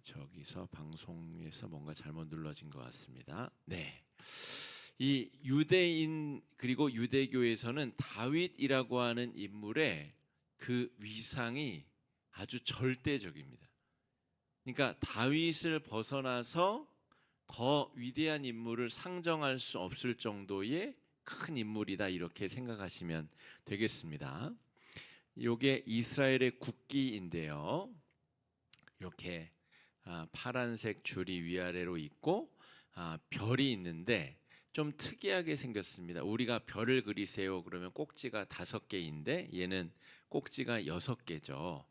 저기서 방송에서 뭔가 잘못 눌러진 것 같습니다. 네. 이 유대인 그리고 유대교에서는 다윗이라고 하는 인물의 그 위상이 아주 절대적입니다. 그러니까 다윗을 벗어나서 더 위대한 인물을 상정할 수 없을 정도의 큰 인물이다, 이렇게 생각하시면 되겠습니다. 이게 이스라엘의 국기인데요. 이렇게 파란색 줄이 위아래로 있고 별이 있는데 좀 특이하게 생겼습니다. 우리가 별을 그리세요 그러면 꼭지가 5개인데 얘는 꼭지가 6개죠.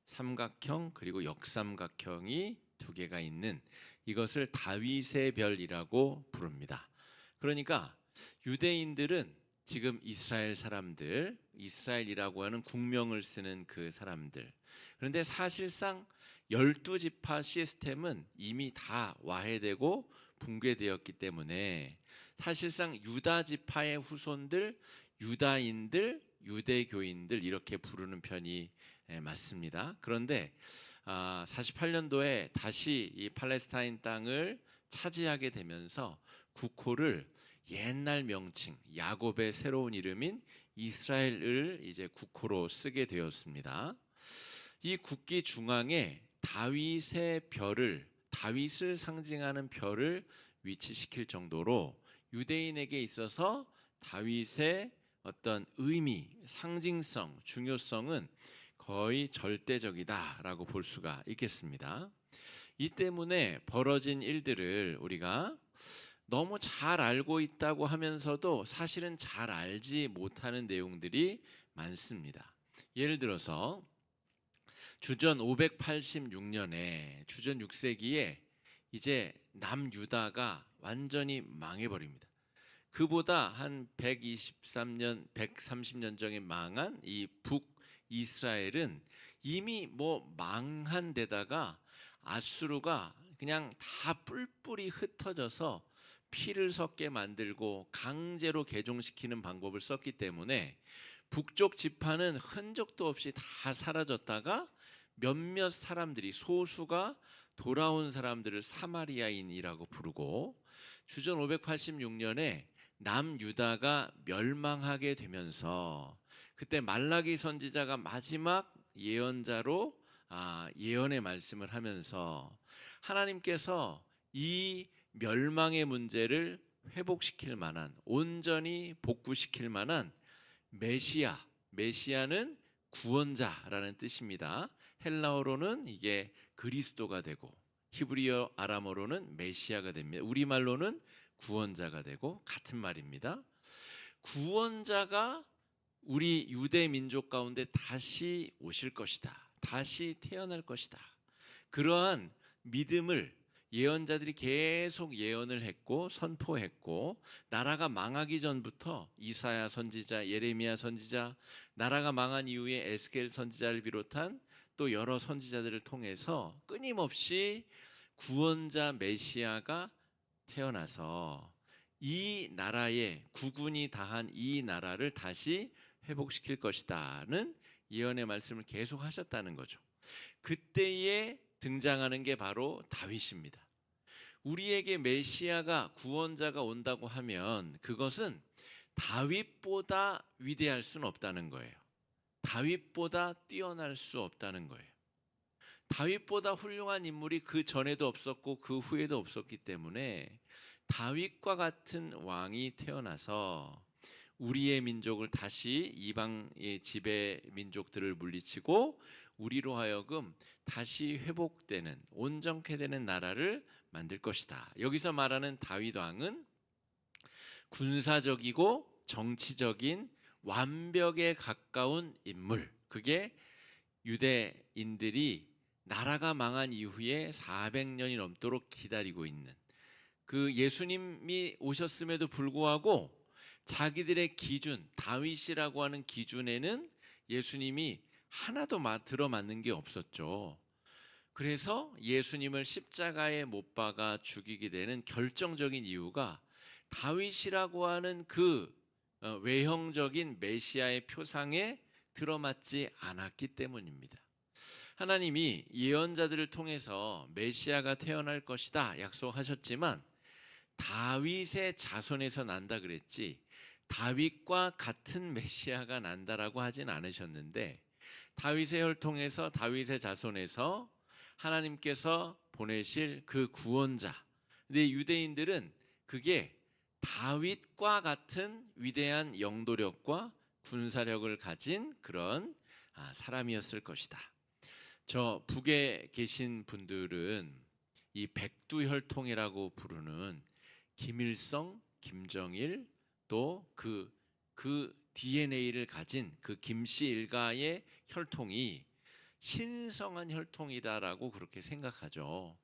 삼각형 그리고 역삼각형이 2개가 있는 이것을 다윗의 별이라고 부릅니다. 그러니까 유대인들은 지금 이스라엘 사람들, 이스라엘이라고 하는 국명을 쓰는 그 사람들, 그런데 사실상 12지파 시스템은 이미 다 와해되고 붕괴되었기 때문에 사실상 유다 지파의 후손들, 유다인들, 유대교인들 이렇게 부르는 편이 맞습니다. 그런데 48년도에 다시 이 팔레스타인 땅을 차지하게 되면서 국호를 옛날 명칭 야곱의 새로운 이름인 이스라엘을 이제 국호로 쓰게 되었습니다. 이 국기 중앙에 다윗의 별을, 다윗을 상징하는 별을 위치시킬 정도로 유대인에게 있어서 다윗의 어떤 의미, 상징성, 중요성은 거의 절대적이다라고 볼 수가 있겠습니다. 이 때문에 벌어진 일들을 우리가 너무 잘 알고 있다고 하면서도 사실은 잘 알지 못하는 내용들이 많습니다. 예를 들어서 주전 586년에 주전 6세기에 이제 남유다가 완전히 망해버립니다. 그보다 한 123년, 130년 전에 망한 이 북이스라엘은 이미 망한 데다가 아수르가 그냥 다 뿔뿔이 흩어져서 피를 섞게 만들고 강제로 개종시키는 방법을 썼기 때문에 북쪽 지파는 흔적도 없이 다 사라졌다가 몇몇 사람들이, 소수가 돌아온 사람들을 사마리아인이라고 부르고, 주전 586년에 남유다가 멸망하게 되면서 그때 말라기 선지자가 마지막 예언자로 예언의 말씀을 하면서 하나님께서 이 멸망의 문제를 회복시킬 만한, 온전히 복구시킬 만한 메시아, 메시아는 구원자라는 뜻입니다. 헬라어로는 이게 그리스도가 되고 히브리어 아람어로는 메시아가 됩니다. 우리말로는 구원자가 되고 같은 말입니다. 구원자가 우리 유대 민족 가운데 다시 오실 것이다. 다시 태어날 것이다. 그러한 믿음을 예언자들이 계속 예언을 했고 선포했고, 나라가 망하기 전부터 이사야 선지자, 예레미야 선지자, 나라가 망한 이후에 에스겔 선지자를 비롯한 또 여러 선지자들을 통해서 끊임없이 구원자 메시아가 태어나서 이 나라의 국운이 다한 이 나라를 다시 회복시킬 것이다는 예언의 말씀을 계속 하셨다는 거죠. 그때에 등장하는 게 바로 다윗입니다. 우리에게 메시아가, 구원자가 온다고 하면 그것은 다윗보다 위대할 수는 없다는 거예요. 다윗보다 뛰어날 수 없다는 거예요. 다윗보다 훌륭한 인물이 그 전에도 없었고 그 후에도 없었기 때문에 다윗과 같은 왕이 태어나서 우리의 민족을 다시 이방의 지배 민족들을 물리치고 우리로 하여금 다시 회복되는, 온전케 되는 나라를 만들 것이다. 여기서 말하는 다윗 왕은 군사적이고 정치적인 완벽에 가까운 인물, 그게 유대인들이 나라가 망한 이후에 400년이 넘도록 기다리고 있는, 그 예수님이 오셨음에도 불구하고 자기들의 기준, 다윗이라고 하는 기준에는 예수님이 하나도 들어맞는 게 없었죠. 그래서 예수님을 십자가에 못 박아 죽이게 되는 결정적인 이유가 다윗이라고 하는 그 외형적인 메시아의 표상에 들어맞지 않았기 때문입니다. 하나님이 예언자들을 통해서 메시아가 태어날 것이다 약속하셨지만 다윗의 자손에서 난다 그랬지 다윗과 같은 메시아가 난다라고 하진 않으셨는데 다윗의 혈통에서 다윗의 자손에서 하나님께서 보내실 그 구원자. 근데 유대인들은 그게 다윗과 같은 위대한 영도력과 군사력을 가진 그런 사람이었을 것이다. 저 북에 계신 분들은 이 백두혈통이라고 부르는 김일성, 김정일 또 그 DNA를 가진 그 김씨 일가의 혈통이 신성한 혈통이다라고 그렇게 생각하죠.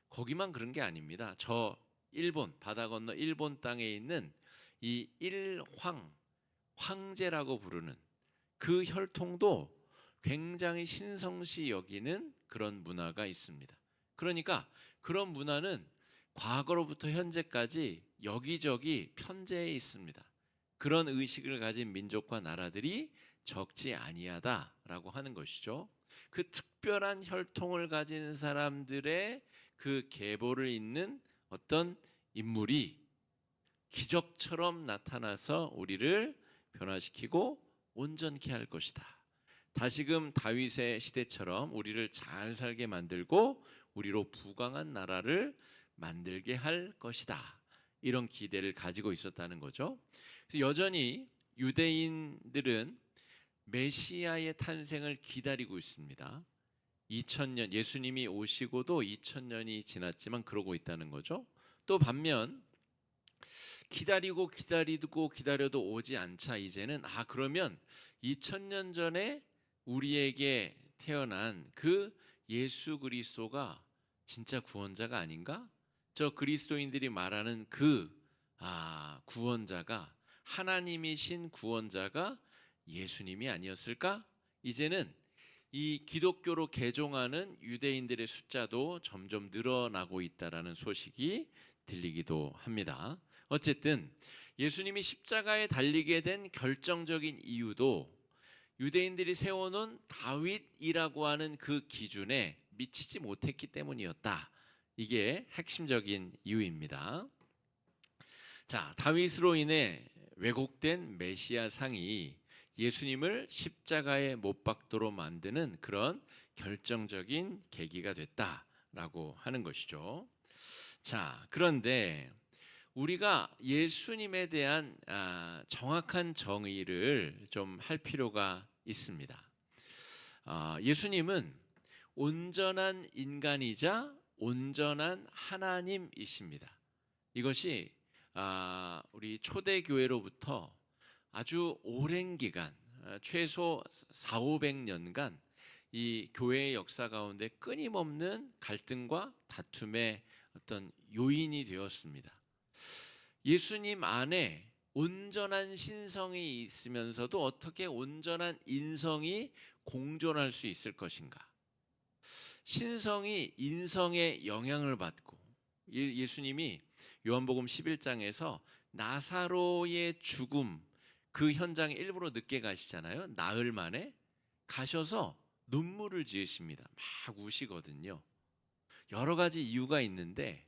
거기만 그런 게 아닙니다. 저 일본 바다 건너 일본 땅에 있는 이 황제라고 부르는 그 혈통도 굉장히 신성시 여기는 그런 문화가 있습니다. 그러니까 그런 문화는 과거로부터 현재까지 여기저기 편재해 있습니다. 그런 의식을 가진 민족과 나라들이 적지 아니하다라고 하는 것이죠. 그 특별한 혈통을 가진 사람들의 그 계보를 잇는 어떤 인물이 기적처럼 나타나서 우리를 변화시키고 온전케 할 것이다. 다시금 다윗의 시대처럼 우리를 잘 살게 만들고 우리로 부강한 나라를 만들게 할 것이다. 이런 기대를 가지고 있었다는 거죠. 그래서 여전히 유대인들은 메시아의 탄생을 기다리고 있습니다. 2000년 예수님이 오시고도 2000년이 지났지만 그러고 있다는 거죠. 또 반면 기다려도 오지 않자 이제는 그러면 2000년 전에 우리에게 태어난 그 예수 그리스도가 진짜 구원자가 아닌가? 저 그리스도인들이 말하는 그 구원자가 하나님이신 구원자가 예수님이 아니었을까? 이제는 이 기독교로 개종하는 유대인들의 숫자도 점점 늘어나고 있다라는 소식이 들리기도 합니다. 어쨌든 예수님이 십자가에 달리게 된 결정적인 이유도 유대인들이 세워놓은 다윗이라고 하는 그 기준에 미치지 못했기 때문이었다. 이게 핵심적인 이유입니다. 자, 다윗으로 인해 왜곡된 메시아 상이 예수님을 십자가에 못 박도록 만드는 그런 결정적인 계기가 됐다라고 하는 것이죠. 자, 그런데 우리가 예수님에 대한 정확한 정의를 좀 할 필요가 있습니다. 예수님은 온전한 인간이자 온전한 하나님이십니다. 이것이 우리 초대교회로부터 아주 오랜 기간, 최소 400~500년간 이 교회의 역사 가운데 끊임없는 갈등과 다툼의 어떤 요인이 되었습니다. 예수님 안에 온전한 신성이 있으면서도 어떻게 온전한 인성이 공존할 수 있을 것인가? 신성이 인성의 영향을 받고 예수님이 요한복음 11장에서 나사로의 죽음 그 현장에 일부러 늦게 가시잖아요. 나흘 만에 가셔서 눈물을 지으십니다. 막 우시거든요. 여러 가지 이유가 있는데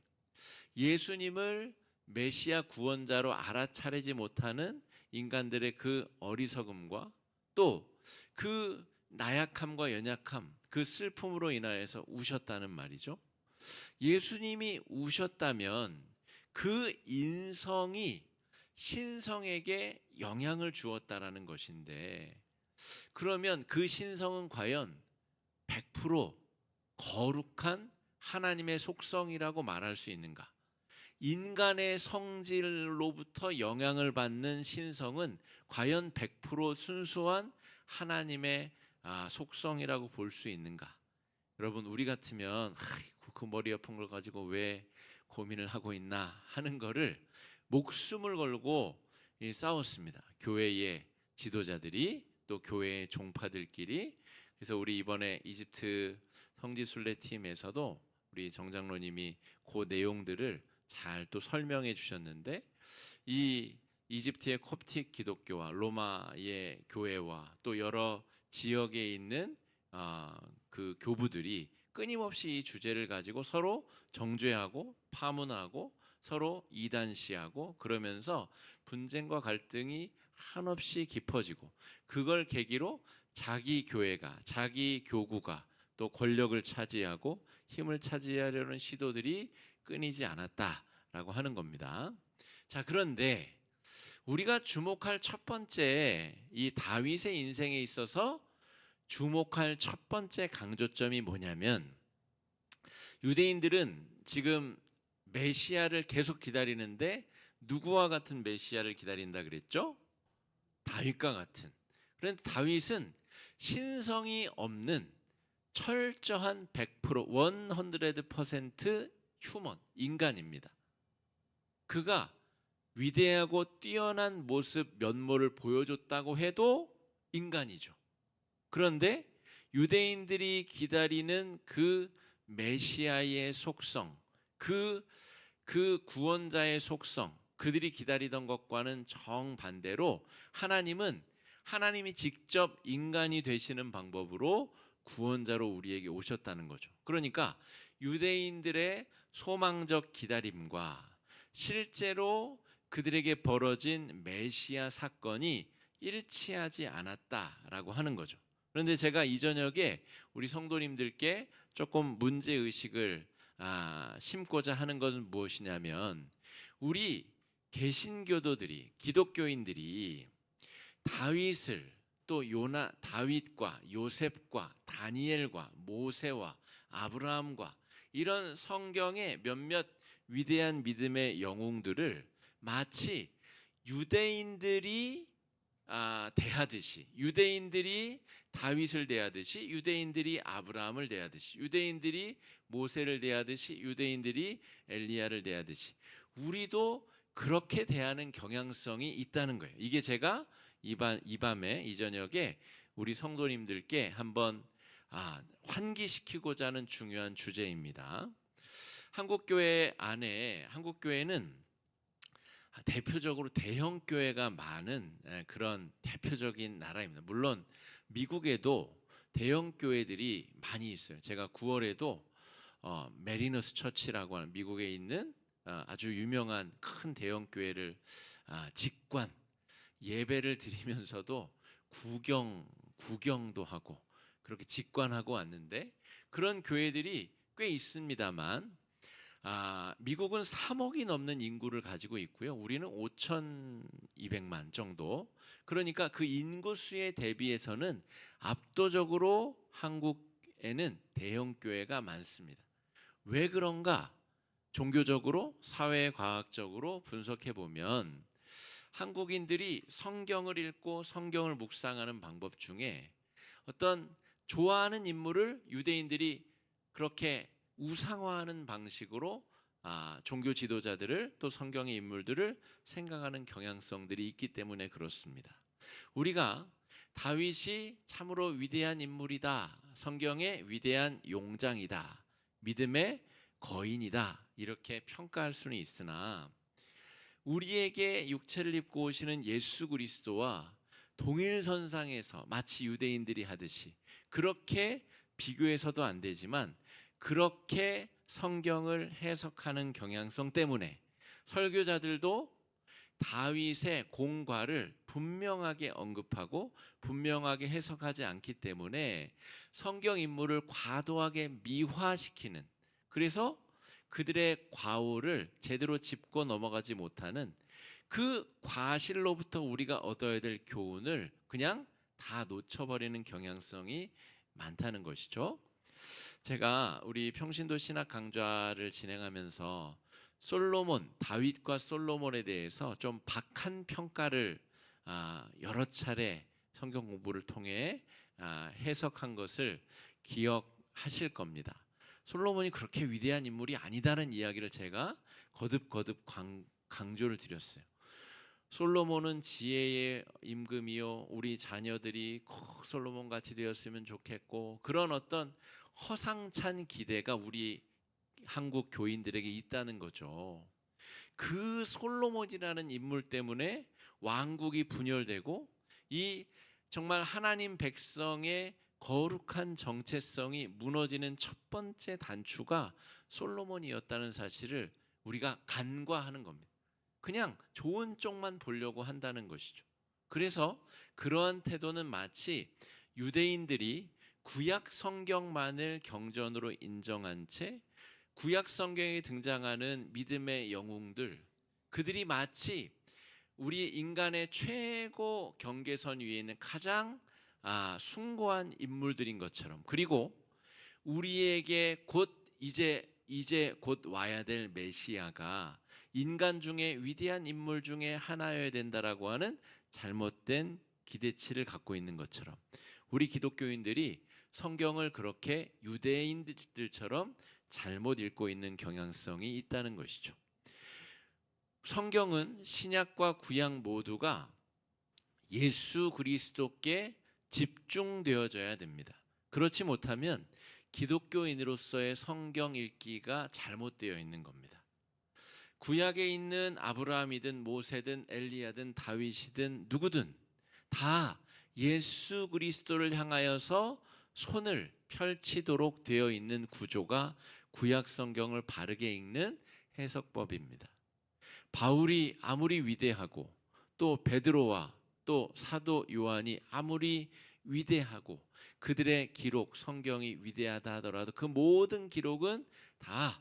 예수님을 메시아 구원자로 알아차리지 못하는 인간들의 그 어리석음과 또 그 나약함과 연약함, 그 슬픔으로 인하여서 우셨다는 말이죠. 예수님이 우셨다면 그 인성이 신성에게 영향을 주었다라는 것인데 그러면 그 신성은 과연 100% 거룩한 하나님의 속성이라고 말할 수 있는가? 인간의 성질로부터 영향을 받는 신성은 과연 100% 순수한 하나님의 속성이라고 볼 수 있는가? 여러분 우리 같으면 그 머리 아픈 걸 가지고 왜 고민을 하고 있나 하는 거를 목숨을 걸고 싸웠습니다. 교회의 지도자들이 또 교회의 종파들끼리. 그래서 우리 이번에 이집트 성지순례 팀에서도 우리 정장로님이 그 내용들을 잘 또 설명해 주셨는데 이 이집트의 콥틱 기독교와 로마의 교회와 또 여러 지역에 있는 그 교부들이 끊임없이 이 주제를 가지고 서로 정죄하고 파문하고 서로 이단시하고 그러면서 분쟁과 갈등이 한없이 깊어지고, 그걸 계기로 자기 교회가, 자기 교구가 또 권력을 차지하고 힘을 차지하려는 시도들이 끊이지 않았다라고 하는 겁니다. 자, 그런데 우리가 주목할 첫 번째, 이 다윗의 인생에 있어서 주목할 첫 번째 강조점이 뭐냐면, 유대인들은 지금 메시아를 계속 기다리는데 누구와 같은 메시아를 기다린다 그랬죠? 다윗과 같은. 그런데 다윗은 신성이 없는 철저한 100%, 100% 휴먼, 인간입니다. 그가 위대하고 뛰어난 모습, 면모를 보여줬다고 해도 인간이죠. 그런데 유대인들이 기다리는 그 메시아의 속성, 그 구원자의 속성, 그들이 기다리던 것과는 정반대로 하나님이 직접 인간이 되시는 방법으로 구원자로 우리에게 오셨다는 거죠. 그러니까 유대인들의 소망적 기다림과 실제로 그들에게 벌어진 메시아 사건이 일치하지 않았다라고 하는 거죠. 그런데 제가 이 저녁에 우리 성도님들께 조금 문제 의식을 심고자 하는 것은 무엇이냐면, 우리 개신교도들이, 기독교인들이 다윗을, 또 다윗과 요셉과 다니엘과 모세와 아브라함과 이런 성경의 몇몇 위대한 믿음의 영웅들을 마치 유대인들이 대하듯이, 유대인들이 다윗을 대하듯이, 유대인들이 아브라함을 대하듯이, 유대인들이 모세를 대하듯이, 유대인들이 엘리야를 대하듯이 우리도 그렇게 대하는 경향성이 있다는 거예요. 이게 제가 이 밤에, 이 저녁에 우리 성도님들께 한번 환기시키고자 하는 중요한 주제입니다. 한국교회는 대표적으로 대형 교회가 많은 그런 대표적인 나라입니다. 물론 미국에도 대형 교회들이 많이 있어요. 제가 9월에도 메리너스 처치라고 하는 미국에 있는 아주 유명한 큰 대형 교회를 직관 예배를 드리면서도 구경도 하고 그렇게 직관하고 왔는데, 그런 교회들이 꽤 있습니다만 미국은 3억이 넘는 인구를 가지고 있고요. 우리는 5,200만 정도. 그러니까 그 인구수에 대비해서는 압도적으로 한국에는 대형 교회가 많습니다. 왜 그런가? 종교적으로, 사회과학적으로 분석해 보면 한국인들이 성경을 읽고 성경을 묵상하는 방법 중에 어떤 좋아하는 인물을 유대인들이 그렇게 우상화하는 방식으로 종교 지도자들을, 또 성경의 인물들을 생각하는 경향성들이 있기 때문에 그렇습니다. 우리가 다윗이 참으로 위대한 인물이다, 성경의 위대한 용장이다, 믿음의 거인이다, 이렇게 평가할 수는 있으나 우리에게 육체를 입고 오시는 예수 그리스도와 동일선상에서 마치 유대인들이 하듯이 그렇게 비교해서도 안 되지만, 그렇게 성경을 해석하는 경향성 때문에 설교자들도 다윗의 공과를 분명하게 언급하고 분명하게 해석하지 않기 때문에 성경 인물을 과도하게 미화시키는, 그래서 그들의 과오를 제대로 짚고 넘어가지 못하는 그 과실로부터 우리가 얻어야 될 교훈을 그냥 다 놓쳐버리는 경향성이 많다는 것이죠. 제가 우리 평신도 신학 강좌를 진행하면서 다윗과 솔로몬에 대해서 좀 박한 평가를 여러 차례 성경 공부를 통해 해석한 것을 기억하실 겁니다. 솔로몬이 그렇게 위대한 인물이 아니다는 이야기를 제가 거듭 강조를 드렸어요. 솔로몬은 지혜의 임금이요, 우리 자녀들이 꼭 솔로몬 같이 되었으면 좋겠고, 그런 어떤 허상찬 기대가 우리 한국 교인들에게 있다는 거죠. 그 솔로몬이라는 인물 때문에 왕국이 분열되고, 이 정말 하나님 백성의 거룩한 정체성이 무너지는 첫 번째 단추가 솔로몬이었다는 사실을 우리가 간과하는 겁니다. 그냥 좋은 쪽만 보려고 한다는 것이죠. 그래서 그러한 태도는 마치 유대인들이 구약 성경만을 경전으로 인정한 채 구약 성경에 등장하는 믿음의 영웅들, 그들이 마치 우리 인간의 최고 경계선 위에 있는 가장 숭고한 인물들인 것처럼, 그리고 우리에게 이제 곧 와야 될 메시아가 인간 중에 위대한 인물 중에 하나여야 된다라고 하는 잘못된 기대치를 갖고 있는 것처럼, 우리 기독교인들이 성경을 그렇게 유대인들처럼 잘못 읽고 있는 경향성이 있다는 것이죠. 성경은 신약과 구약 모두가 예수 그리스도께 집중되어져야 됩니다. 그렇지 못하면 기독교인으로서의 성경 읽기가 잘못되어 있는 겁니다. 구약에 있는 아브라함이든 모세든 엘리야든 다윗이든 누구든 다 예수 그리스도를 향하여서 손을 펼치도록 되어 있는 구조가 구약 성경을 바르게 읽는 해석법입니다. 바울이 아무리 위대하고 또 베드로와 또 사도 요한이 아무리 위대하고 그들의 기록, 성경이 위대하다 하더라도 그 모든 기록은 다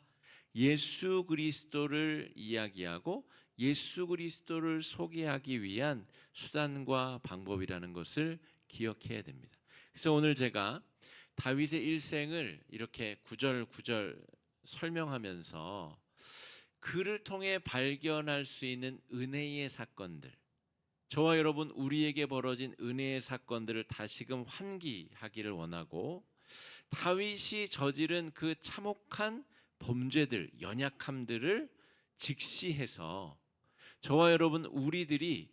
예수 그리스도를 이야기하고 예수 그리스도를 소개하기 위한 수단과 방법이라는 것을 기억해야 됩니다. 그래서 오늘 제가 다윗의 일생을 이렇게 구절구절 설명하면서 그를 통해 발견할 수 있는 은혜의 사건들, 저와 여러분 우리에게 벌어진 은혜의 사건들을 다시금 환기하기를 원하고, 다윗이 저지른 그 참혹한 범죄들, 연약함들을 직시해서 저와 여러분 우리들이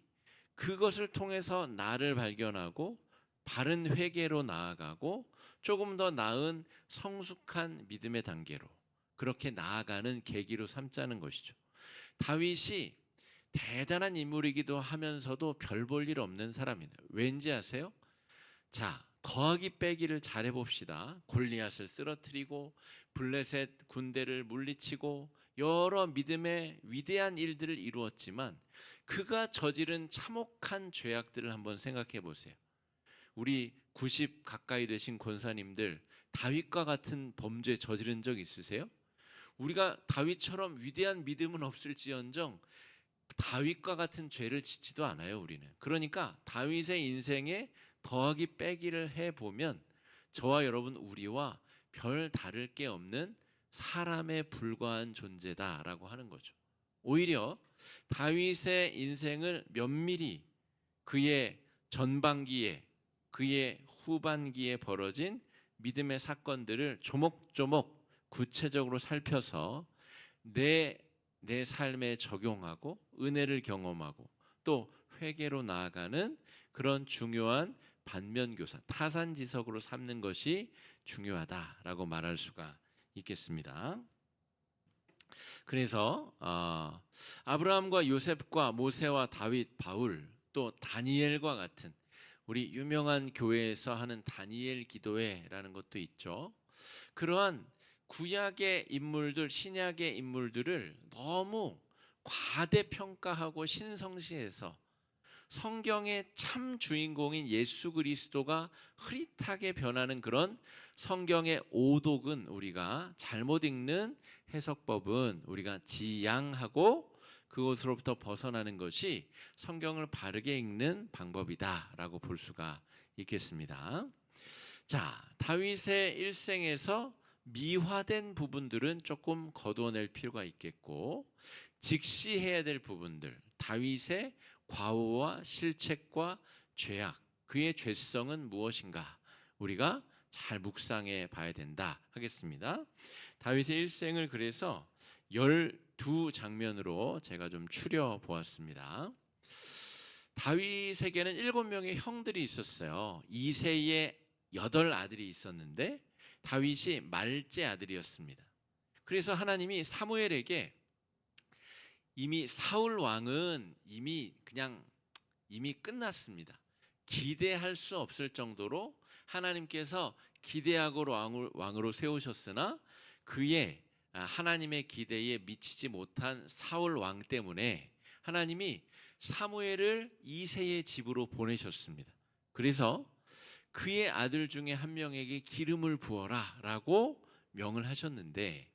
그것을 통해서 나를 발견하고 바른 회개로 나아가고 조금 더 나은 성숙한 믿음의 단계로 그렇게 나아가는 계기로 삼자는 것이죠. 다윗이 대단한 인물이기도 하면서도 별 볼 일 없는 사람입니다. 왠지 아세요? 자, 더하기 빼기를 잘해 봅시다. 골리앗을 쓰러뜨리고 블레셋 군대를 물리치고 여러 믿음의 위대한 일들을 이루었지만 그가 저지른 참혹한 죄악들을 한번 생각해 보세요. 우리 90 가까이 되신 권사님들 다윗과 같은 범죄 저지른 적 있으세요? 우리가 다윗처럼 위대한 믿음은 없을지언정 다윗과 같은 죄를 짓지도 않아요, 우리는. 그러니까 다윗의 인생에 더하기 빼기를 해보면 저와 여러분 우리와 별 다를 게 없는 사람에 불과한 존재다라고 하는 거죠. 오히려 다윗의 인생을 면밀히 그의 전반기에 그의 후반기에 벌어진 믿음의 사건들을 조목조목 구체적으로 살펴서 내 삶에 적용하고 은혜를 경험하고 또 회개로 나아가는 그런 중요한 반면교사, 타산지석으로 삼는 것이 중요하다라고 말할 수가 있겠습니다. 그래서 아브라함과 요셉과 모세와 다윗, 바울, 또 다니엘과 같은 우리 유명한 교회에서 하는 다니엘 기도회라는 것도 있죠. 그러한 구약의 인물들, 신약의 인물들을 너무 과대평가하고 신성시해서 성경의 참 주인공인 예수 그리스도가 흐릿하게 변하는 그런 성경의 오독은, 우리가 잘못 읽는 해석법은 우리가 지양하고 그것으로부터 벗어나는 것이 성경을 바르게 읽는 방법이다라고 볼 수가 있겠습니다. 자, 다윗의 일생에서 미화된 부분들은 조금 거두어낼 필요가 있겠고, 직시해야 될 부분들, 다윗의 과오와 실책과 죄악, 그의 죄성은 무엇인가 우리가 잘 묵상해 봐야 된다 하겠습니다. 다윗의 일생을 그래서 12장면으로 제가 좀 추려 보았습니다. 다윗에게는 7명의 형들이 있었어요. 이새의 8아들이 있었는데 다윗이 말째 아들이었습니다. 그래서 하나님이 사무엘에게 이미 사울 왕은 이미 끝났습니다. 기대할 수 없을 정도로 하나님께서 기대하고 왕으로 세우셨으나 그의 하나님의 기대에 미치지 못한 사울 왕 때문에 하나님이 사무엘을 이새의 집으로 보내셨습니다. 그래서 그의 아들 중에 한 명에게 기름을 부어라 라고 명을 하셨는데,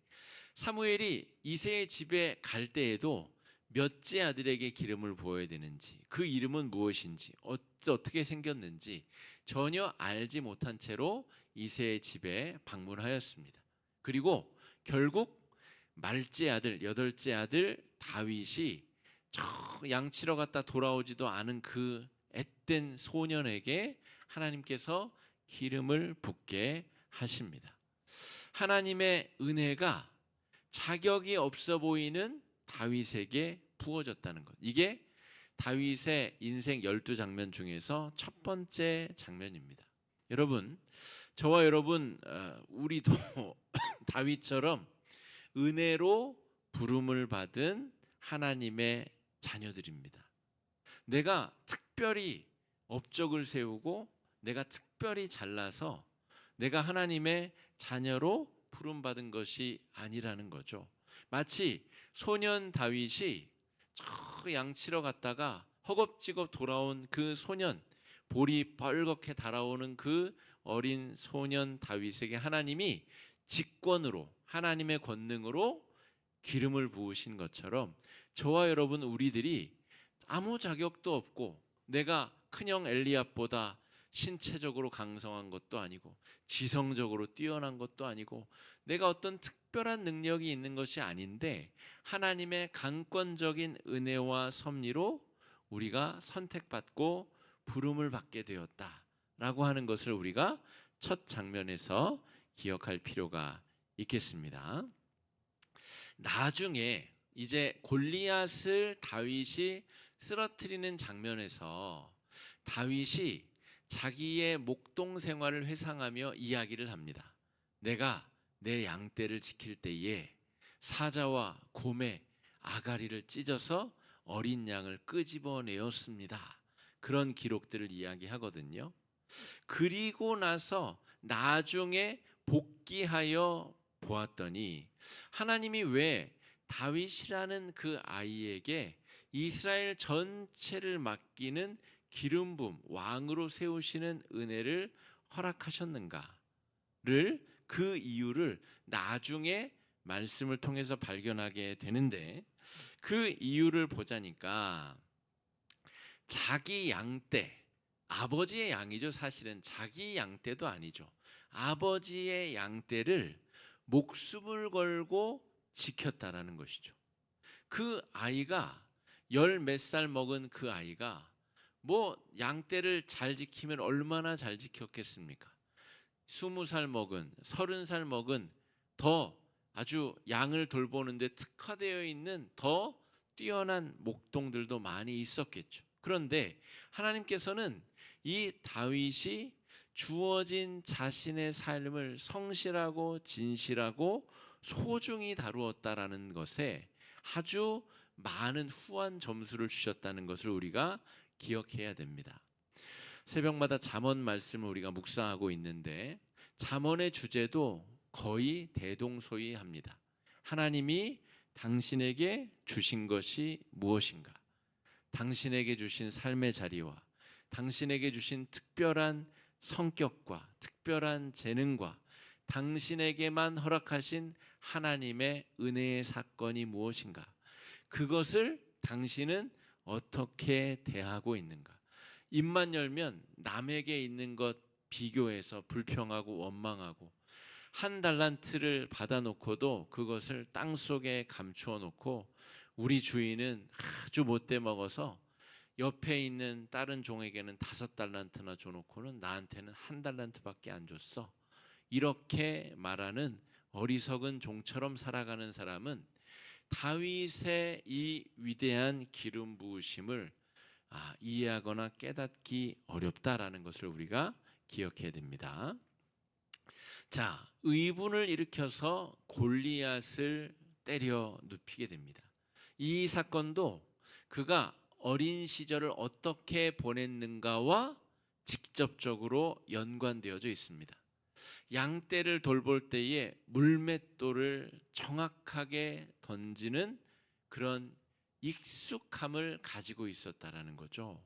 사무엘이 이새의 집에 갈 때에도 몇째 아들에게 기름을 부어야 되는지, 그 이름은 무엇인지, 어떻게 생겼는지 전혀 알지 못한 채로 이새의 집에 방문하였습니다. 그리고 결국 말째 아들, 여덟째 아들 다윗이 저 양치러 갔다 돌아오지도 않은 그 앳된 소년에게 하나님께서 기름을 붓게 하십니다. 하나님의 은혜가 자격이 없어 보이는 다윗에게 부어졌다는 것. 이게 다윗의 인생 12장면 중에서 첫 번째 장면입니다. 여러분, 저와 여러분 우리도 다윗처럼 은혜로 부름을 받은 하나님의 자녀들입니다. 내가 특별히 업적을 세우고 내가 특별히 잘나서 내가 하나님의 자녀로 부름받은 것이 아니라는 거죠. 마치 소년 다윗이 저 양치러 갔다가 허겁지겁 돌아온 그 소년, 볼이 벌겋게 달아오는 그 어린 소년 다윗에게 하나님이 직권으로, 하나님의 권능으로 기름을 부으신 것처럼 저와 여러분 우리들이 아무 자격도 없고 내가 큰형 엘리압보다 신체적으로 강성한 것도 아니고 지성적으로 뛰어난 것도 아니고 내가 어떤 특별한 능력이 있는 것이 아닌데 하나님의 강권적인 은혜와 섭리로 우리가 선택받고 부름을 받게 되었다라고 하는 것을 우리가 첫 장면에서 기억할 필요가 있겠습니다. 나중에 이제 골리앗을 다윗이 쓰러뜨리는 장면에서 다윗이 자기의 목동 생활을 회상하며 이야기를 합니다. 내가 내 양떼를 지킬 때에 사자와 곰의 아가리를 찢어서 어린 양을 끄집어내었습니다. 그런 기록들을 이야기하거든요. 그리고 나서 나중에 복귀하여 보았더니 하나님이 왜 다윗이라는 그 아이에게 이스라엘 전체를 맡기는 기름 부음, 왕으로 세우시는 은혜를 허락하셨는가를, 그 이유를 나중에 말씀을 통해서 발견하게 되는데, 그 이유를 보자니까 자기 양떼, 아버지의 양이죠. 사실은 자기 양떼도 아니죠. 아버지의 양떼를 목숨을 걸고 지켰다라는 것이죠. 그 아이가 열 몇 살 먹은 그 아이가 뭐 양떼를 잘 지키면 얼마나 잘 지켰겠습니까? 20살 먹은, 30살 먹은 더 아주 양을 돌보는데 특화되어 있는 더 뛰어난 목동들도 많이 있었겠죠. 그런데 하나님께서는 이 다윗이 주어진 자신의 삶을 성실하고 진실하고 소중히 다루었다라는 것에 아주 많은 후한 점수를 주셨다는 것을 우리가 기억해야 됩니다. 새벽마다 잠언 말씀을 우리가 묵상하고 있는데 잠언의 주제도 거의 대동소이합니다. 하나님이 당신에게 주신 것이 무엇인가? 당신에게 주신 삶의 자리와 당신에게 주신 특별한 성격과 특별한 재능과 당신에게만 허락하신 하나님의 은혜의 사건이 무엇인가? 그것을 당신은 어떻게 대하고 있는가? 입만 열면 남에게 있는 것 비교해서 불평하고 원망하고 한 달란트를 받아놓고도 그것을 땅속에 감추어 놓고 우리 주인은 아주 못돼 먹어서 옆에 있는 다른 종에게는 5달란트나 줘놓고는 나한테는 1달란트밖에 안 줬어. 이렇게 말하는 어리석은 종처럼 살아가는 사람은 다윗의 이 위대한 기름 부으심을 이해하거나 깨닫기 어렵다라는 것을 우리가 기억해야 됩니다. 자, 의분을 일으켜서 골리앗을 때려 눕히게 됩니다. 이 사건도 그가 어린 시절을 어떻게 보냈는가와 직접적으로 연관되어져 있습니다. 양떼를 돌볼 때에 물맷돌을 정확하게 던지는 그런 익숙함을 가지고 있었다라는 거죠.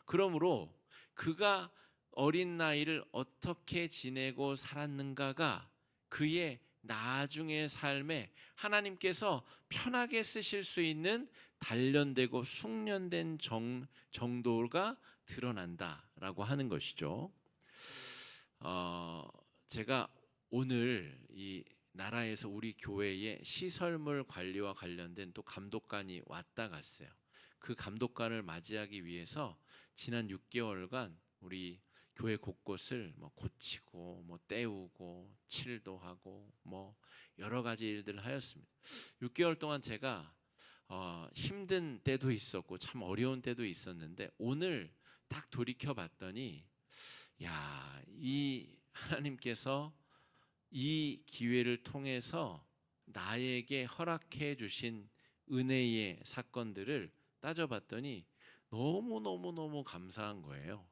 그러므로 그가 어린 나이를 어떻게 지내고 살았는가가 그의 나중의 삶에 하나님께서 편하게 쓰실 수 있는 단련되고 숙련된 정도가 드러난다라고 하는 것이죠. 제가 오늘 이 나라에서 우리 교회에 시설물 관리와 관련된 또 감독관이 왔다 갔어요. 그 감독관을 맞이하기 위해서 지난 6개월간 우리 교회 곳곳을 뭐 고치고 뭐 때우고 칠도 하고 뭐 여러 가지 일들을 하였습니다. 6개월 동안 제가 힘든 때도 있었고 참 어려운 때도 있었는데 오늘 딱 돌이켜 봤더니 야, 이 하나님께서 이 기회를 통해서 나에게 허락해 주신 은혜의 사건들을 따져봤더니 너무너무너무 감사한 거예요.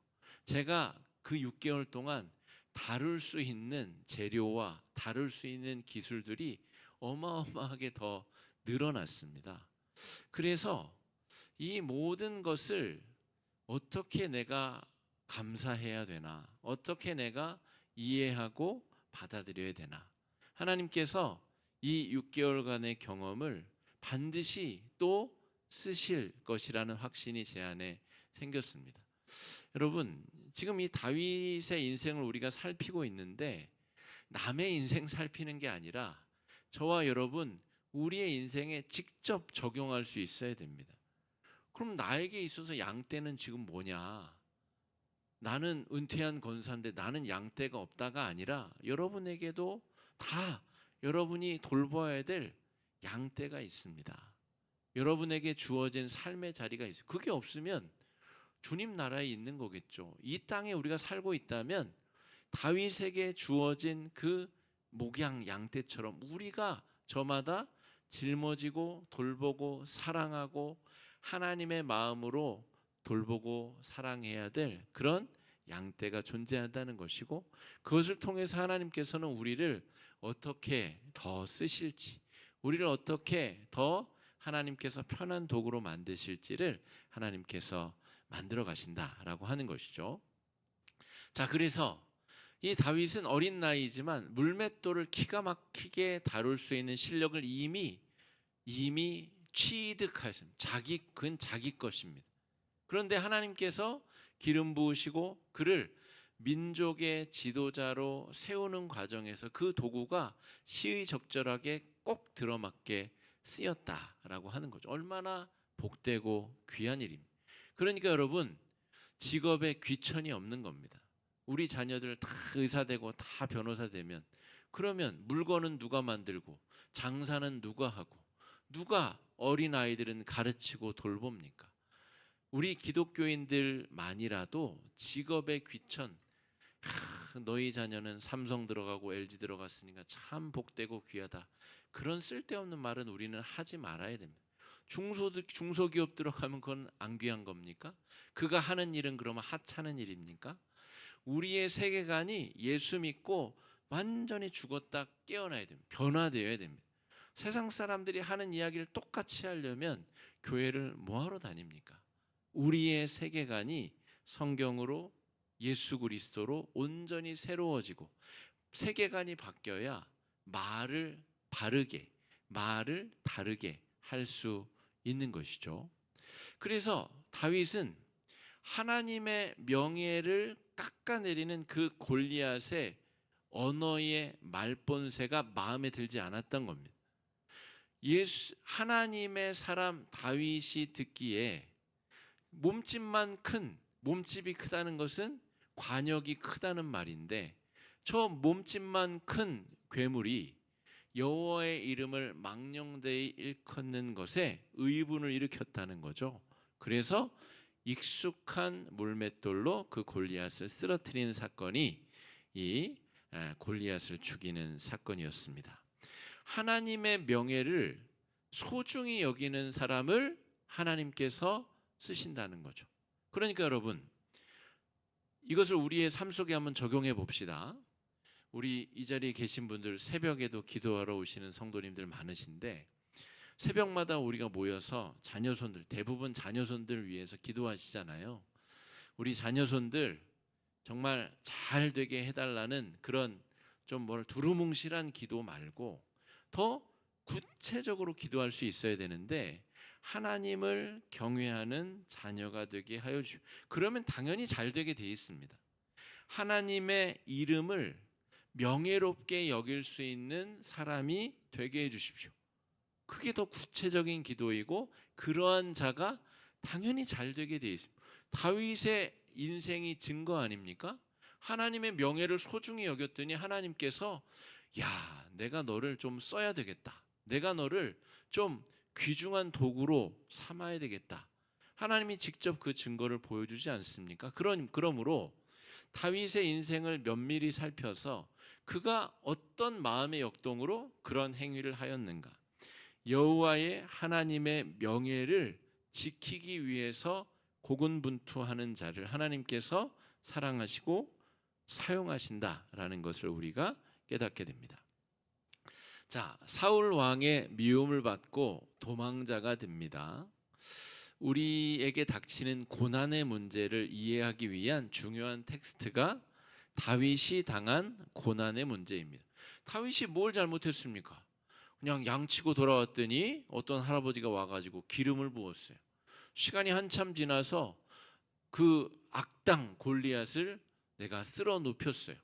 제가 그 6개월 동안 다룰 수 있는 재료와 다룰 수 있는 기술들이 어마어마하게 더 늘어났습니다. 그래서 이 모든 것을 어떻게 내가 감사해야 되나? 어떻게 내가 이해하고 받아들여야 되나? 하나님께서 이 6개월간의 경험을 반드시 또 쓰실 것이라는 확신이 제 안에 생겼습니다. 여러분, 지금 이 다윗의 인생을 우리가 살피고 있는데 남의 인생 살피는 게 아니라 저와 여러분 우리의 인생에 직접 적용할 수 있어야 됩니다. 그럼 나에게 있어서 양떼는 지금 뭐냐? 나는 은퇴한 권사인데 나는 양떼가 없다가 아니라 여러분에게도 다 여러분이 돌봐야 될 양떼가 있습니다. 여러분에게 주어진 삶의 자리가 있어요. 그게 없으면 주님 나라에 있는 거겠죠. 이 땅에 우리가 살고 있다면 다윗에게 주어진 그 목양 양떼처럼 우리가 저마다 짊어지고 돌보고 사랑하고 하나님의 마음으로 돌보고 사랑해야 될 그런 양떼가 존재한다는 것이고 그것을 통해서 하나님께서는 우리를 어떻게 더 쓰실지 우리를 어떻게 더 하나님께서 편한 도구로 만드실지를 하나님께서 만들어 가신다라고 하는 것이죠. 자, 그래서 이 다윗은 어린 나이지만 물맷돌을 기가 막히게 다룰 수 있는 실력을 이미 취득하였습니다. 그건 자기 것입니다. 그런데 하나님께서 기름 부으시고 그를 민족의 지도자로 세우는 과정에서 그 도구가 시의적절하게 꼭 들어맞게 쓰였다라고 하는 거죠. 얼마나 복되고 귀한 일입니다. 그러니까 여러분 직업에 귀천이 없는 겁니다. 우리 자녀들 다 의사 되고 다 변호사 되면 그러면 물건은 누가 만들고 장사는 누가 하고 누가 어린 아이들은 가르치고 돌봅니까? 우리 기독교인들만이라도 직업의 귀천 너희 자녀는 삼성 들어가고 LG 들어갔으니까 참 복되고 귀하다. 그런 쓸데없는 말은 우리는 하지 말아야 됩니다. 중소기업 들어가면 그건 안 귀한 겁니까? 그가 하는 일은 그러면 하찮은 일입니까? 우리의 세계관이 예수 믿고 완전히 죽었다 깨어나야 됩니다. 변화되어야 됩니다. 세상 사람들이 하는 이야기를 똑같이 하려면 교회를 뭐하러 다닙니까? 우리의 세계관이 성경으로 예수 그리스도로 온전히 새로워지고 세계관이 바뀌어야 말을 다르게 할 수 있는 것이죠. 그래서 다윗은 하나님의 명예를 깎아내리는 그 골리앗의 언어의 말본새가 마음에 들지 않았던 겁니다. 하나님의 사람 다윗이 듣기에 몸집이 크다는 것은 관역이 크다는 말인데 저 몸집만 큰 괴물이 여호와의 이름을 망령되이 일컫는 것에 의분을 일으켰다는 거죠. 그래서 익숙한 물맷돌로 그 골리앗을 쓰러뜨리는 사건이 이 골리앗을 죽이는 사건이었습니다. 하나님의 명예를 소중히 여기는 사람을 하나님께서 쓰신다는 거죠. 그러니까 여러분 이것을 우리의 삶 속에 한번 적용해 봅시다. 우리 이 자리에 계신 분들 새벽에도 기도하러 오시는 성도님들 많으신데 새벽마다 우리가 모여서 자녀손들, 대부분 자녀손들 위해서 기도하시잖아요. 우리 자녀손들 정말 잘 되게 해달라는 그런 좀 두루뭉실한 기도 말고 더 구체적으로 기도할 수 있어야 되는데 하나님을 경외하는 자녀가 되게 하여 주십시오. 그러면 당연히 잘 되게 돼 있습니다. 하나님의 이름을 명예롭게 여길 수 있는 사람이 되게 해 주십시오. 그게 더 구체적인 기도이고 그러한 자가 당연히 잘 되게 돼 있습니다. 다윗의 인생이 증거 아닙니까? 하나님의 명예를 소중히 여겼더니 하나님께서 야, 내가 너를 좀 써야 되겠다. 내가 너를 좀 귀중한 도구로 삼아야 되겠다. 하나님이 직접 그 증거를 보여주지 않습니까? 그러므로 다윗의 인생을 면밀히 살펴서 그가 어떤 마음의 역동으로 그런 행위를 하였는가? 여호와의 하나님의 명예를 지키기 위해서 고군분투하는 자를 하나님께서 사랑하시고 사용하신다라는 것을 우리가 깨닫게 됩니다. 자, 사울 왕의 미움을 받고 도망자가 됩니다. 우리에게 닥치는 고난의 문제를 이해하기 위한 중요한 텍스트가 다윗이 당한 고난의 문제입니다. 다윗이 뭘 잘못했습니까? 그냥 양치고 돌아왔더니 어떤 할아버지가 와가지고 기름을 부었어요. 시간이 한참 지나서 그 악당 골리앗을 내가 쓸어 눕혔어요.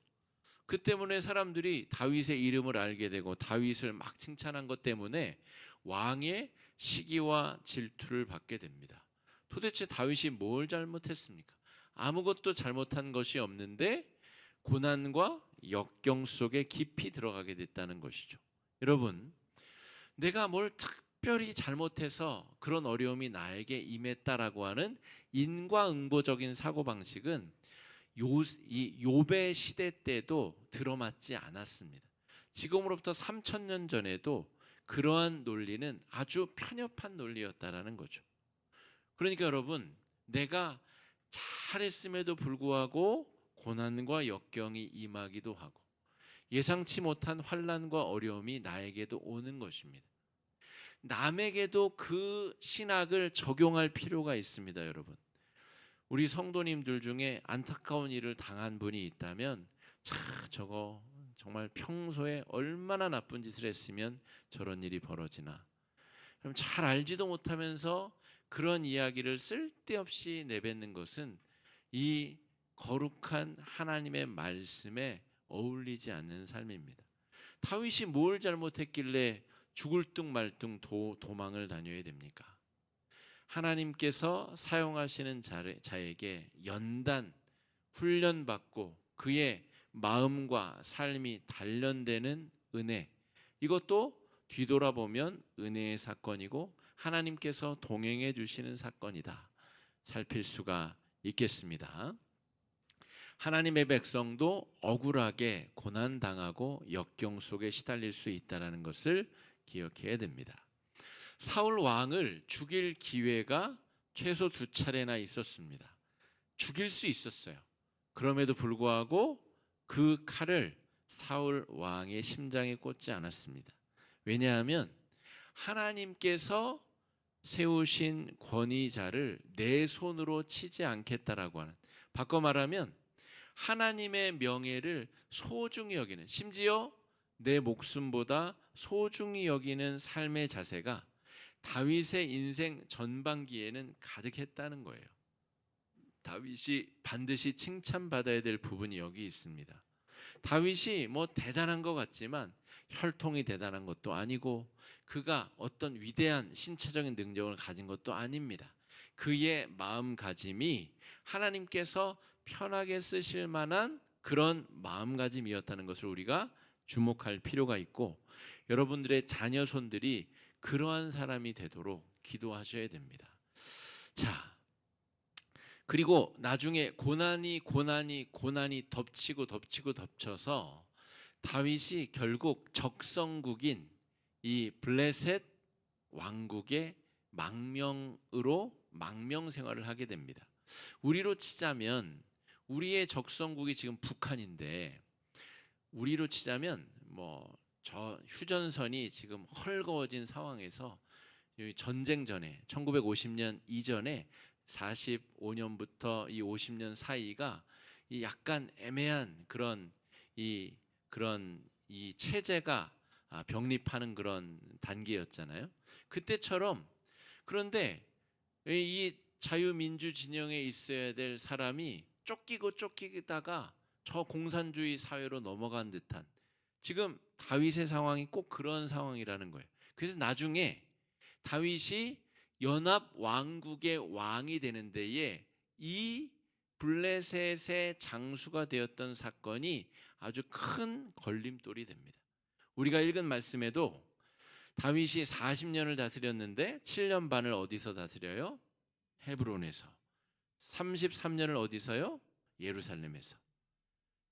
그 때문에 사람들이 다윗의 이름을 알게 되고 다윗을 막 칭찬한 것 때문에 왕의 시기와 질투를 받게 됩니다. 도대체 다윗이 뭘 잘못했습니까? 아무것도 잘못한 것이 없는데 고난과 역경 속에 깊이 들어가게 됐다는 것이죠. 여러분, 내가 뭘 특별히 잘못해서 그런 어려움이 나에게 임했다라고 하는 인과응보적인 사고방식은 이 욥의 시대 때도 들어맞지 않았습니다. 지금으로부터 3000년 전에도 그러한 논리는 아주 편협한 논리였다라는 거죠. 그러니까 여러분, 내가 잘했음에도 불구하고 고난과 역경이 임하기도 하고 예상치 못한 환난과 어려움이 나에게도 오는 것입니다. 남에게도 그 신학을 적용할 필요가 있습니다, 여러분. 우리 성도님들 중에 안타까운 일을 당한 분이 있다면 저거 정말 평소에 얼마나 나쁜 짓을 했으면 저런 일이 벌어지나. 그럼 잘 알지도 못하면서 그런 이야기를 쓸데없이 내뱉는 것은 이 거룩한 하나님의 말씀에 어울리지 않는 삶입니다. 다윗이 뭘 잘못했길래 죽을 둥 말 둥 도망을 다녀야 됩니까? 하나님께서 사용하시는 자에게 연단 훈련받고 그의 마음과 삶이 단련되는 은혜, 이것도 뒤돌아보면 은혜의 사건이고 하나님께서 동행해 주시는 사건이다 살필 수가 있겠습니다. 하나님의 백성도 억울하게 고난당하고 역경 속에 시달릴 수 있다는 것을 기억해야 됩니다. 사울 왕을 죽일 기회가 최소 2차례나 있었습니다. 죽일 수 있었어요. 그럼에도 불구하고 그 칼을 사울 왕의 심장에 꽂지 않았습니다. 왜냐하면 하나님께서 세우신 권위자를 내 손으로 치지 않겠다라고 하는, 바꿔 말하면 하나님의 명예를 소중히 여기는, 심지어 내 목숨보다 소중히 여기는 삶의 자세가 다윗의 인생 전반기에는 가득했다는 거예요. 다윗이 반드시 칭찬받아야 될 부분이 여기 있습니다. 다윗이 뭐 대단한 것 같지만 혈통이 대단한 것도 아니고 그가 어떤 위대한 신체적인 능력을 가진 것도 아닙니다. 그의 마음가짐이 하나님께서 편하게 쓰실 만한 그런 마음가짐이었다는 것을 우리가 주목할 필요가 있고, 여러분들의 자녀손들이 그러한 사람이 되도록 기도하셔야 됩니다. 자, 그리고 나중에 고난이 덮쳐서 다윗이 결국 적성국인 이 블레셋 왕국의 망명 생활을 하게 됩니다. 우리로 치자면 우리의 적성국이 지금 북한인데 우리로 치자면 뭐 저 휴전선이 지금 헐거워진 상황에서 이 전쟁 전에 1950년 이전에 45년부터 이 50년 사이가 이 약간 애매한 그런 이 체제가 병립하는 그런 단계였잖아요. 그때처럼. 그런데 이 자유민주 진영에 있어야 될 사람이 쫓기고 쫓기다가 저 공산주의 사회로 넘어간 듯한, 지금 다윗의 상황이 꼭 그런 상황이라는 거예요. 그래서 나중에 다윗이 연합 왕국의 왕이 되는 데에 이 블레셋의 장수가 되었던 사건이 아주 큰 걸림돌이 됩니다. 우리가 읽은 말씀에도 다윗이 40년을 다스렸는데 7년 반을 어디서 다스려요? 헤브론에서. 33년을 어디서요? 예루살렘에서.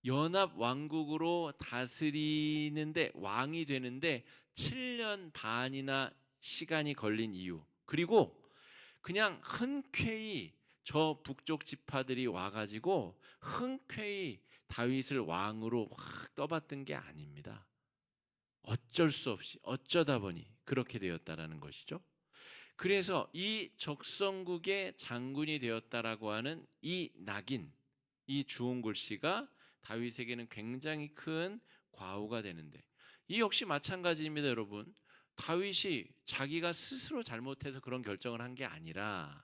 연합 왕국으로 다스리는데, 왕이 되는데 7년 반이나 시간이 걸린 이유, 그리고 그냥 흔쾌히 저 북쪽 지파들이 와가지고 흔쾌히 다윗을 왕으로 확 떠받든 게 아닙니다. 어쩔 수 없이 어쩌다 보니 그렇게 되었다라는 것이죠. 그래서 이 적성국의 장군이 되었다라고 하는 이 낙인, 이 주온 글씨가 다윗에게는 굉장히 큰 과오가 되는데, 이 역시 마찬가지입니다, 여러분. 다윗이 자기가 스스로 잘못해서 그런 결정을 한 게 아니라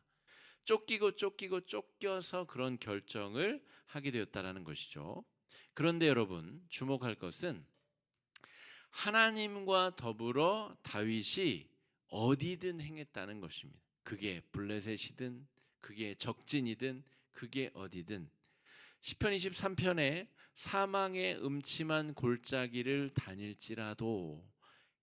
쫓겨서 그런 결정을 하게 되었다라는 것이죠. 그런데 여러분, 주목할 것은 하나님과 더불어 다윗이 어디든 행했다는 것입니다. 그게 블레셋이든 그게 적진이든 그게 어디든. 시편 23편에 사망의 음침한 골짜기를 다닐지라도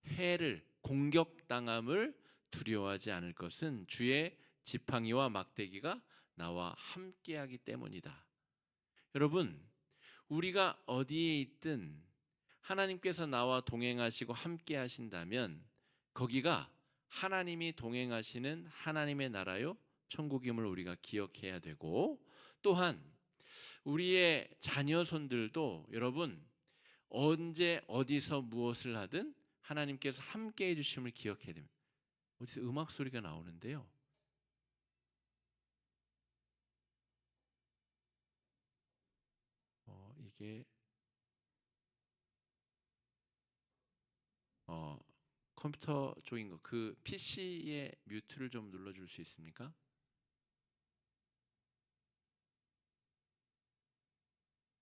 해를 공격당함을 두려워하지 않을 것은 주의 지팡이와 막대기가 나와 함께하기 때문이다. 여러분, 우리가 어디에 있든 하나님께서 나와 동행하시고 함께 하신다면 거기가 하나님이 동행하시는 하나님의 나라요 천국임을 우리가 기억해야 되고, 또한 우리의 자녀손들도 여러분 언제 어디서 무엇을 하든 하나님께서 함께 해주심을 기억해야 됩니다. 어디서 음악 소리가 나오는데요. 이게 컴퓨터 쪽인 거, 그 PC의 뮤트를 좀 눌러줄 수 있습니까?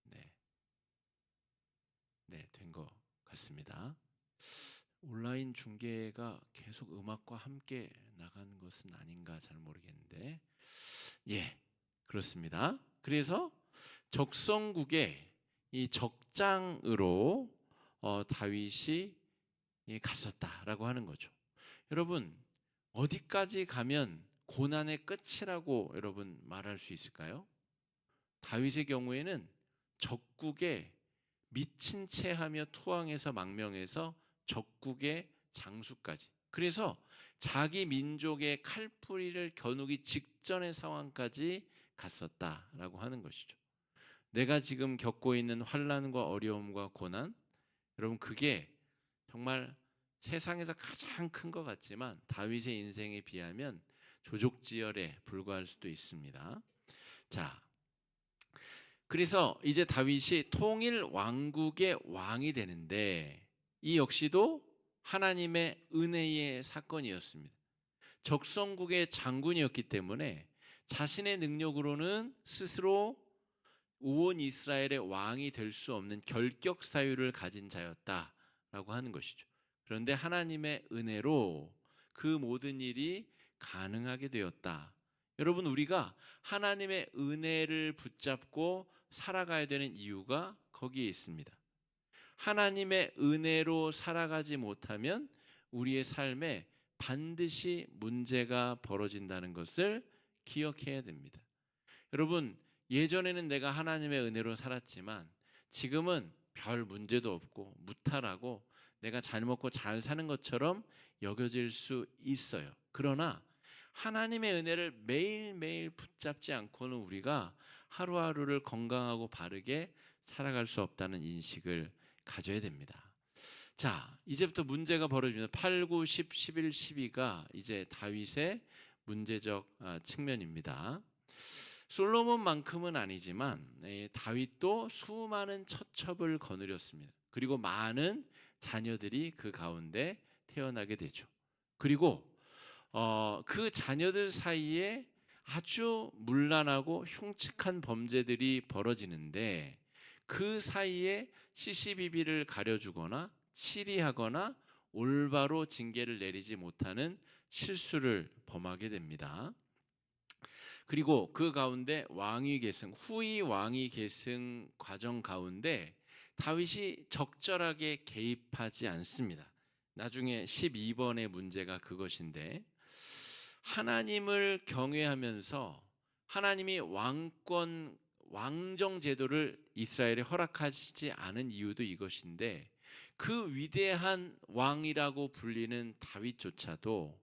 네, 네, 된 것 같습니다. 온라인 중계가 계속 음악과 함께 나가는 것은 아닌가 잘 모르겠는데, 예, 그렇습니다. 그래서 적성국의 이 적장으로 다윗이 갔었다라고 하는 거죠. 여러분, 어디까지 가면 고난의 끝이라고 여러분 말할 수 있을까요? 다윗의 경우에는 적국에 미친 채 하며 투항해서 망명해서 적국의 장수까지, 그래서 자기 민족의 칼뿌리를 겨누기 직전의 상황까지 갔었다라고 하는 것이죠. 내가 지금 겪고 있는 환난과 어려움과 고난, 여러분 그게 정말 세상에서 가장 큰 것 같지만 다윗의 인생에 비하면 조족지혈에 불과할 수도 있습니다. 자, 그래서 이제 다윗이 통일 왕국의 왕이 되는데 이 역시도 하나님의 은혜의 사건이었습니다. 적성국의 장군이었기 때문에 자신의 능력으로는 스스로 온 이스라엘의 왕이 될 수 없는 결격 사유를 가진 자였다라고 하는 것이죠. 그런데 하나님의 은혜로 그 모든 일이 가능하게 되었다. 여러분, 우리가 하나님의 은혜를 붙잡고 살아가야 되는 이유가 거기에 있습니다. 하나님의 은혜로 살아가지 못하면 우리의 삶에 반드시 문제가 벌어진다는 것을 기억해야 됩니다. 여러분, 예전에는 내가 하나님의 은혜로 살았지만 지금은 별 문제도 없고 무탈하고 내가 잘 먹고 잘 사는 것처럼 여겨질 수 있어요. 그러나 하나님의 은혜를 매일매일 붙잡지 않고는 우리가 하루하루를 건강하고 바르게 살아갈 수 없다는 인식을 가져야 됩니다. 자, 이제부터 문제가 벌어집니다. 8, 9, 10, 11, 12가 이제 다윗의 문제적 측면입니다. 솔로몬만큼은 아니지만 다윗도 수많은 처첩을 거느렸습니다. 그리고 많은 자녀들이 그 가운데 태어나게 되죠. 그리고 그 자녀들 사이에 아주 문란하고 흉측한 범죄들이 벌어지는데 그 사이에 시시비비를 가려주거나 치리하거나 올바로 징계를 내리지 못하는 실수를 범하게 됩니다. 그리고 그 가운데 왕위 계승, 후위 왕위 계승 과정 가운데 다윗이 적절하게 개입하지 않습니다. 나중에 12번의 문제가 그것인데, 하나님을 경외하면서 하나님이 왕정 제도를 이스라엘에 허락하시지 않은 이유도 이것인데, 그 위대한 왕이라고 불리는 다윗조차도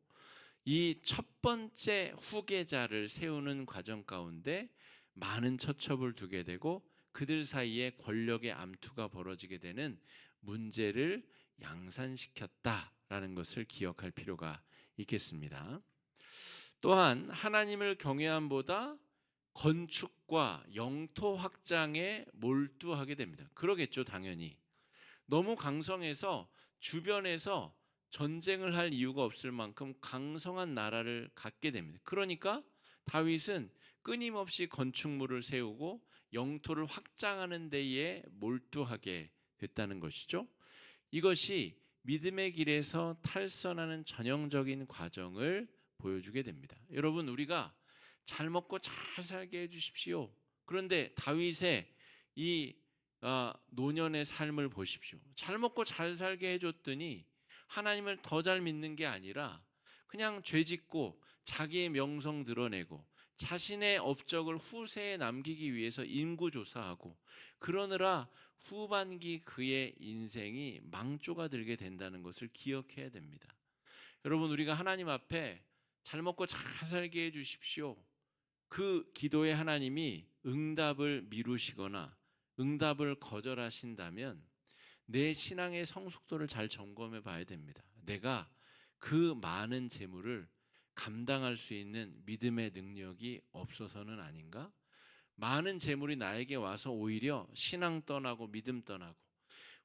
이 첫 번째 후계자를 세우는 과정 가운데 많은 처첩을 두게 되고 그들 사이에 권력의 암투가 벌어지게 되는 문제를 양산시켰다라는 것을 기억할 필요가 있겠습니다. 또한 하나님을 경외함보다 건축과 영토 확장에 몰두하게 됩니다. 그러겠죠, 당연히. 너무 강성해서 주변에서 전쟁을 할 이유가 없을 만큼 강성한 나라를 갖게 됩니다. 그러니까 다윗은 끊임없이 건축물을 세우고 영토를 확장하는 데에 몰두하게 됐다는 것이죠. 이것이 믿음의 길에서 탈선하는 전형적인 과정을 보여주게 됩니다. 여러분, 우리가 잘 먹고 잘 살게 해주십시오. 그런데 다윗의 이 노년의 삶을 보십시오. 잘 먹고 잘 살게 해줬더니 하나님을 더 잘 믿는 게 아니라 그냥 죄짓고 자기의 명성 드러내고 자신의 업적을 후세에 남기기 위해서 인구조사하고 그러느라 후반기 그의 인생이 망조가 들게 된다는 것을 기억해야 됩니다. 여러분, 우리가 하나님 앞에 잘 먹고 잘 살게 해주십시오. 그 기도에 하나님이 응답을 미루시거나 응답을 거절하신다면 내 신앙의 성숙도를 잘 점검해 봐야 됩니다. 내가 그 많은 재물을 감당할 수 있는 믿음의 능력이 없어서는 아닌가? 많은 재물이 나에게 와서 오히려 신앙 떠나고 믿음 떠나고,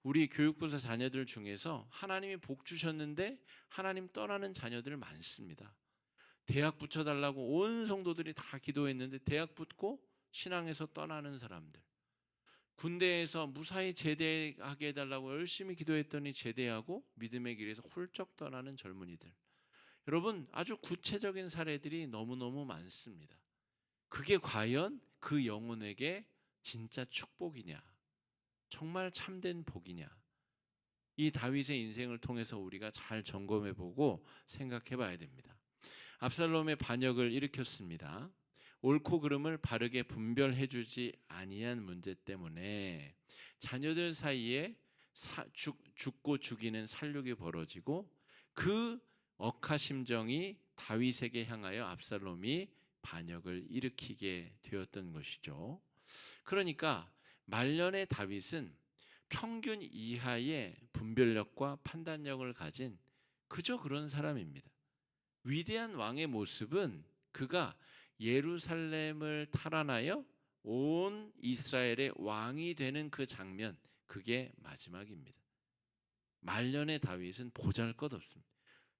우리 교육부서 자녀들 중에서 하나님이 복 주셨는데 하나님 떠나는 자녀들 많습니다. 대학 붙여달라고 온 성도들이 다 기도했는데 대학 붙고 신앙에서 떠나는 사람들, 군대에서 무사히 제대하게 해달라고 열심히 기도했더니 제대하고 믿음의 길에서 훌쩍 떠나는 젊은이들, 여러분, 아주 구체적인 사례들이 너무너무 많습니다. 그게 과연 그 영혼에게 진짜 축복이냐, 정말 참된 복이냐, 이 다윗의 인생을 통해서 우리가 잘 점검해보고 생각해봐야 됩니다. 압살롬의 반역을 일으켰습니다. 옳고 그름을 바르게 분별해주지 아니한 문제 때문에 자녀들 사이에 죽고 죽이는 살육이 벌어지고 그 억하심정이 다윗에게 향하여 압살롬이 반역을 일으키게 되었던 것이죠. 그러니까 말년의 다윗은 평균 이하의 분별력과 판단력을 가진 그저 그런 사람입니다. 위대한 왕의 모습은 그가 예루살렘을 탈환하여 온 이스라엘의 왕이 되는 그 장면, 그게 마지막입니다. 말년의 다윗은 보잘것없습니다.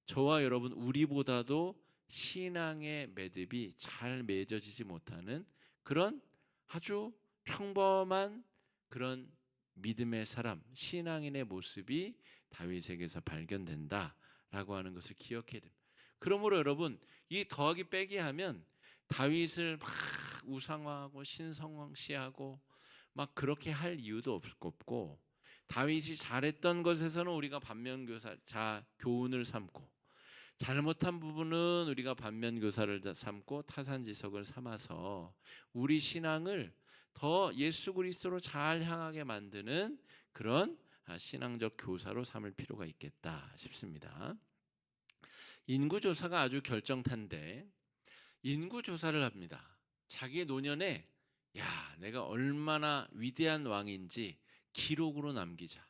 저와 여러분, 우리보다도 신앙의 매듭이 잘 맺어지지 못하는 그런 아주 평범한 그런 믿음의 사람, 신앙인의 모습이 다윗에게서 발견된다라고 하는 것을 기억해야 됩니다. 그러므로 여러분, 이 더하기 빼기 하면 다윗을 막 우상화하고 신성시하고 막 그렇게 할 이유도 없고, 다윗이 잘했던 것에서는 우리가 반면교사, 교훈을 삼고, 잘못한 부분은 우리가 반면교사를 삼고 타산지석을 삼아서 우리 신앙을 더 예수 그리스도로 잘 향하게 만드는 그런 신앙적 교사로 삼을 필요가 있겠다 싶습니다. 인구조사가 아주 결정타인데 인구조사를 합니다. 자기의 노년에 야, 내가 얼마나 위대한 왕인지 기록으로 남기자.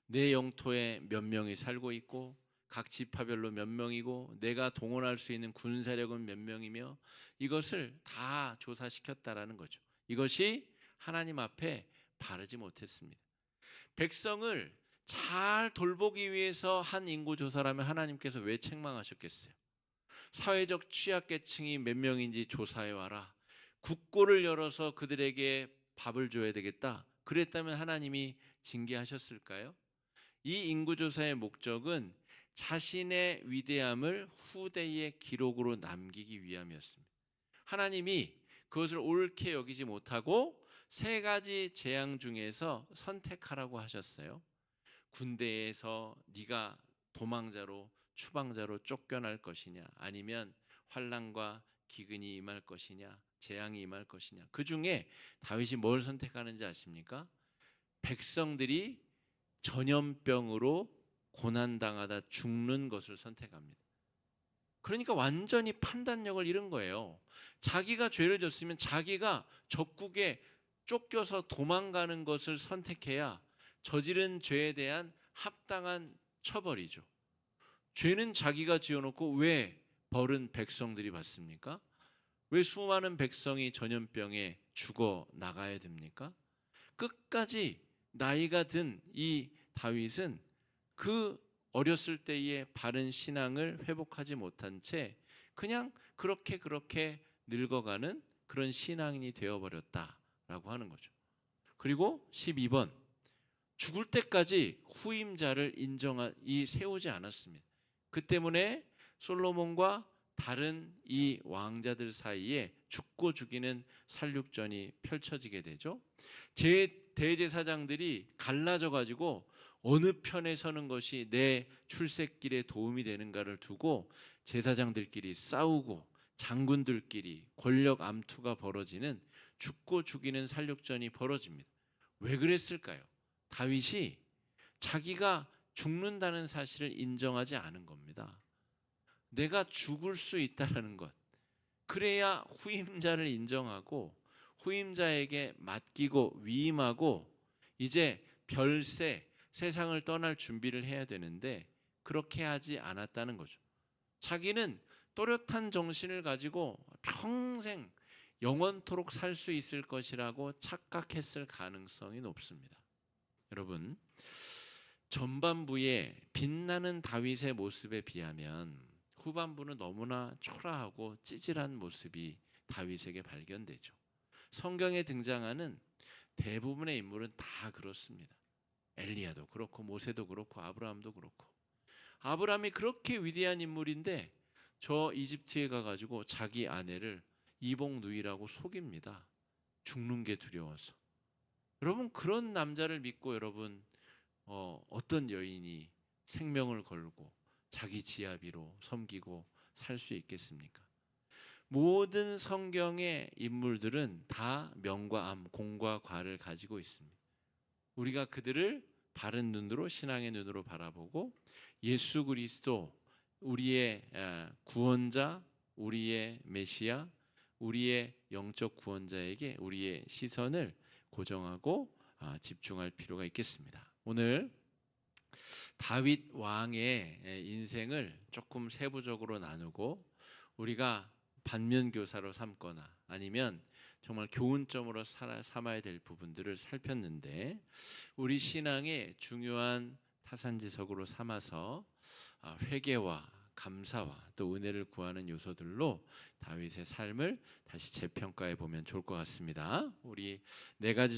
내 영토에 몇 명이 살고 있고 각 지파별로 몇 명이고 내가 동원할 수 있는 군사력은 몇 명이며 이것을 다 조사시켰다라는 거죠. 이것이 하나님 앞에 바르지 못했습니다. 백성을 잘 돌보기 위해서 한 인구 조사라면 하나님께서 왜 책망하셨겠어요? 사회적 취약계층이 몇 명인지 조사해 와라. 국고를 열어서 그들에게 밥을 줘야 되겠다. 그랬다면 하나님이 징계하셨을까요? 이 인구조사의 목적은 자신의 위대함을 후대의 기록으로 남기기 위함이었습니다. 하나님이 그것을 옳게 여기지 못하고 세 가지 재앙 중에서 선택하라고 하셨어요. 군대에서 네가 도망자로 추방자로 쫓겨날 것이냐, 아니면 환난과 기근이 임할 것이냐, 재앙이 임할 것이냐. 그 중에 다윗이 뭘 선택하는지 아십니까? 백성들이 전염병으로 고난당하다 죽는 것을 선택합니다. 그러니까 완전히 판단력을 잃은 거예요. 자기가 죄를 졌으면 자기가 적국에 쫓겨서 도망가는 것을 선택해야 저지른 죄에 대한 합당한 처벌이죠. 죄는 자기가 지어놓고 왜 벌은 백성들이 받습니까? 왜 수많은 백성이 전염병에 죽어 나가야 됩니까? 끝까지 나이가 든 이 다윗은 그 어렸을 때의 바른 신앙을 회복하지 못한 채 그냥 그렇게 늙어가는 그런 신앙인이 되어버렸다라고 하는 거죠. 그리고 12번, 죽을 때까지 후임자를 세우지 않았습니다. 그 때문에 솔로몬과 다른 이 왕자들 사이에 죽고 죽이는 살육전이 펼쳐지게 되죠. 대제사장들이 갈라져 가지고 어느 편에 서는 것이 내 출세길에 도움이 되는가를 두고 제사장들끼리 싸우고 장군들끼리 권력 암투가 벌어지는 죽고 죽이는 살육전이 벌어집니다. 왜 그랬을까요? 다윗이 자기가 죽는다는 사실을 인정하지 않은 겁니다. 내가 죽을 수 있다는 것, 그래야 후임자를 인정하고 후임자에게 맡기고 위임하고 이제 별세 세상을 떠날 준비를 해야 되는데 그렇게 하지 않았다는 거죠. 자기는 또렷한 정신을 가지고 평생 영원토록 살 수 있을 것이라고 착각했을 가능성이 높습니다. 여러분, 전반부의 빛나는 다윗의 모습에 비하면 후반부는 너무나 초라하고 찌질한 모습이 다윗에게 발견되죠. 성경에 등장하는 대부분의 인물은 다 그렇습니다. 엘리야도 그렇고 모세도 그렇고 아브라함도 그렇고. 아브라함이 그렇게 위대한 인물인데 저 이집트에 가가지고 자기 아내를 이복 누이라고 속입니다. 죽는 게 두려워서. 여러분, 그런 남자를 믿고 여러분 어떤 여인이 생명을 걸고 자기 지아비로 섬기고 살 수 있겠습니까? 모든 성경의 인물들은 다 명과 암, 공과 과를 가지고 있습니다. 우리가 그들을 바른 눈으로, 신앙의 눈으로 바라보고 예수 그리스도, 우리의 구원자, 우리의 메시아, 우리의 영적 구원자에게 우리의 시선을 고정하고 집중할 필요가 있겠습니다. 오늘 다윗 왕의 인생을 조금 세부적으로 나누고 우리가 반면교사로 삼거나 아니면 정말 교훈점으로 삼아야 될 부분들을 살폈는데, 우리 신앙의 중요한 타산지석으로 삼아서 회개와 감사와 또 은혜를 구하는 요소들로 다윗의 삶을 다시 재평가해 보면 좋을 것 같습니다. 우리 네 가지